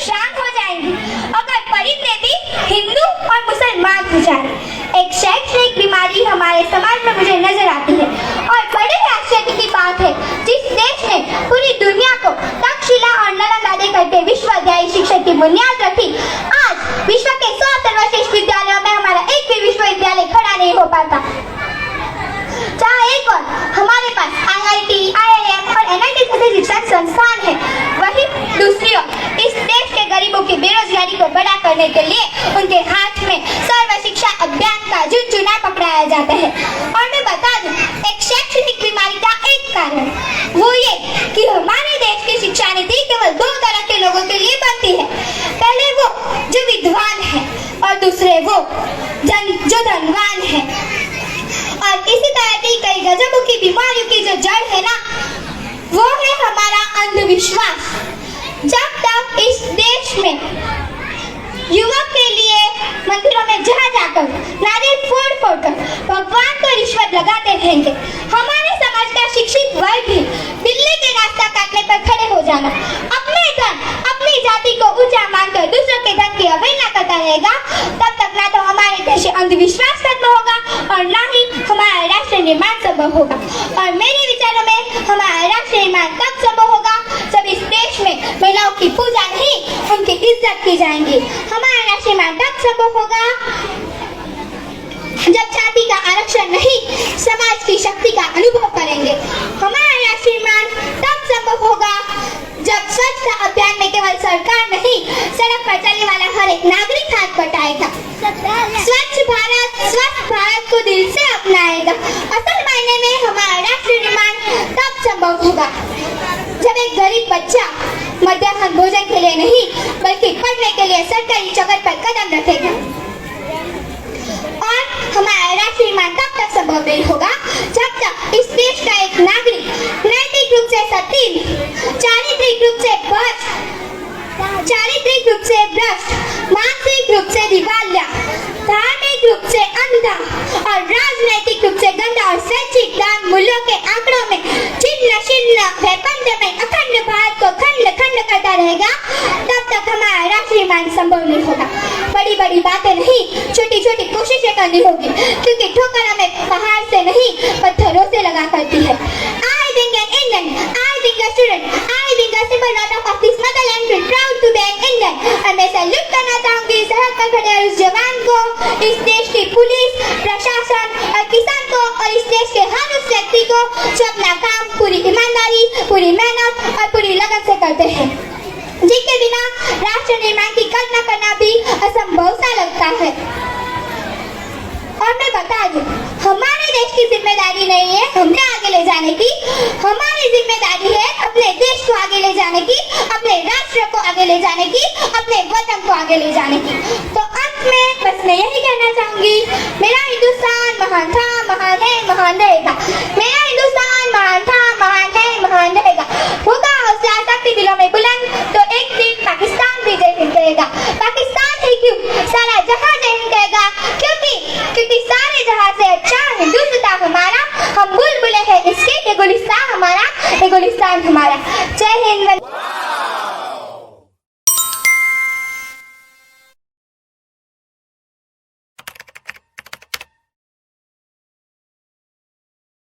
शांत हो जाएंगी अगर परिंदे भी हिंदू और मुसलमान हो जाए। एक शैक्षणिक बीमारी हमारे समाज में मुझे नजर आती है और बड़े आश्चर्य की बात है, जिस देश ने पूरी दुनिया को तक्षशिला और नलंदा करके विश्वविद्यालय शिक्षा की बुनियाद रखी, आज विश्व के 100 सर्वश्रेष्ठ विद्यालयों में हमारा एक भी विश्वविद्यालय खड़ा नहीं हो पाता। जहाँ एक और हमारे पास IIT, IIM और NIT जैसे शिक्षण संस्थान है, वहीं दूसरी ओर इस देश के गरीबों की बेरोजगारी को बड़ा करने के लिए उनके हाथ में सर्व शिक्षा अभियान का चुनाव पकड़ाया जाता है। और मैं बता दूं, एक शैक्षणिक बीमारी का एक कारण वो ये कि हमारे देश की शिक्षा नीति केवल 2 तरह के लोगों के लिए बनती है। पहले वो जो विद्वान है और दूसरे वो जो धनवान है। और इसी तरह की कई गजबों की बीमारियों की जो जड़ है ना, वो है हमारा अंधविश्वास। जब तक इस देश में युवक के लिए मंदिरों में जाकर नारियल फोड़ कर भगवान को रिश्वत लगाते रहेंगे, हमारे समाज का शिक्षित वर्ग भी बिल्ली के रास्ता काटने पर खड़े हो जाना, अपने धन अपनी जाति को ऊंचा मानकर दूसरों के धन की अवहेलना करता रहेगा, तब तक ना तो हमारे देश में अंधविश्वास खत्म होगा और ना ही हमारा राष्ट्र निर्माण संभव होगा। और मेरे विचारों में हमारा राष्ट्र निर्माण तब संभव होगा जब इस देश में महिलाओं की पूजा नहीं, उनकी इज्जत की जाएगी। हमारा राष्ट्र निर्माण तब संभव होगा जब जाति का आरक्षण नहीं, समाज की शक्ति का अनुभव करेंगे। हमारा राष्ट्र निर्माण तब संभव होगा जब स्वच्छता अभियान में केवल सरकार नहीं, सड़क पर चलने वाला हर एक नागरिक हाथ बटाएगा, स्वच्छ भारत को दिल से अपनाएगा। असल मायने में हमारा राष्ट्र निर्माण तब संभव होगा जब एक गरीब बच्चा मध्याह्न भोजन के लिए नहीं बल्कि पढ़ने के लिए सरकारी चौखट पर कदम रखेगा। और हमारा राष्ट्र निर्माण तब तक संभव नहीं होगा जब तक इस देश का एक नागरिक नैतिक रूप से सतीन, चारित्रिक रूप से भ्रष्ट, मानसिक रूप से दिवालिया, धार्मिक रूप से अंधा और राजनैतिक रूप से गंदा और स्वैच्छिक दान मूल्यों के आंकड़ों में छिन्न भयपंद में अखंड भारत को खंड खंड करता रहेगा, तब तक हमारा राष्ट्र निर्माण संभव नहीं होगा। बड़ी बड़ी बातें नहीं, छोटी छोटी कोशिशें करनी होगी, क्योंकि ठोकर हमें पहाड़ से नहीं पत्थरों से लगा करती है। I being an Indian, I being a student, I being a simple daughter of this motherland, feel proud to be an Indian। और मैं सैल्यूट करना चाहूंगी सरहद पर खड़े उस जवान को, इस देश की पुलिस, प्रशासन और किसान को, और इस देश के हर उस व्यक्ति को जो अपना काम पूरी ईमानदारी, पूरी मेहनत और पूरी लगन से करते हैं, जिनके बिना राष्ट्र निर्माण की कल्पना करना भी असंभव सा लगता है। और मैं बता दूं, हमारे देश की जिम्मेदारी नहीं है हमें आगे ले जाने की, हमारी जिम्मेदारी है अपने देश को आगे ले जाने की, अपने राष्ट्र को आगे ले जाने की, अपने वतन को आगे ले जाने की। तो अंत में बस मैं यही कहना चाहूंगी, मेरा हिंदुस्तान महान था, महान है, महान रहेगा। मेरा हिंदुस्तान महान था, महान है, महान रहेगा। होगा हौसला शक्ति दिलों में बुलंद, तो एक दिन पाकिस्तान भी जय हिंद कहेगा। पाकिस्तान ही क्यों, सारा जहां जय हिंद कहेगा, क्योंकि सारे जहां से अच्छा हिंदुस्तान हमारा, हम बुलबुलें हैं इसके, ये गुलिस्तान हमारा, ये गुलिस्तान हमारा। जय हिंद।